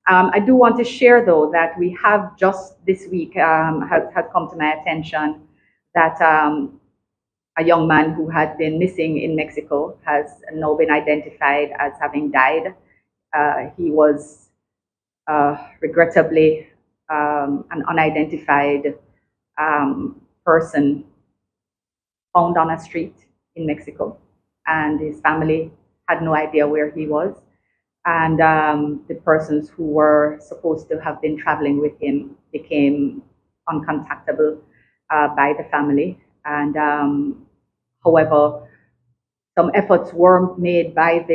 I do want to share, though, that we have just this week has come to my attention that a young man who had been missing in Mexico has now been identified as having died. He was regrettably an unidentified person found on a street in Mexico, and his family had no idea where he was. And the persons who were supposed to have been traveling with him became uncontactable by the family. And however, some efforts were made by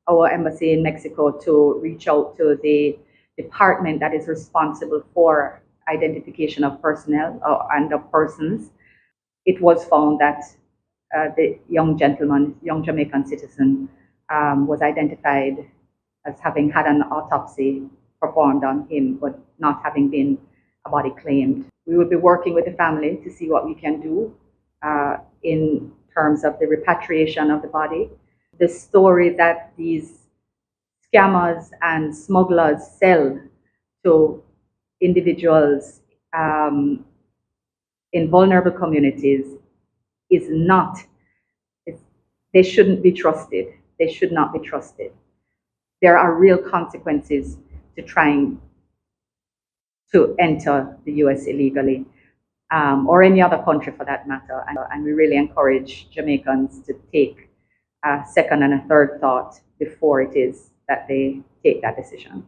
our embassy in Mexico to reach out to the department that is responsible for identification of personnel and of persons. It was found that the young gentleman, young Jamaican citizen, was identified as having had an autopsy performed on him, but not having been a body claimed. We will be working with the family to see what we can do in terms of the repatriation of the body. The story that these scammers and smugglers sell to individuals in vulnerable communities is not, they shouldn't be trusted. They should not be trusted. There are real consequences to trying to enter the US illegally, or any other country for that matter. And we really encourage Jamaicans to take a second and a third thought before it is that they take that decision.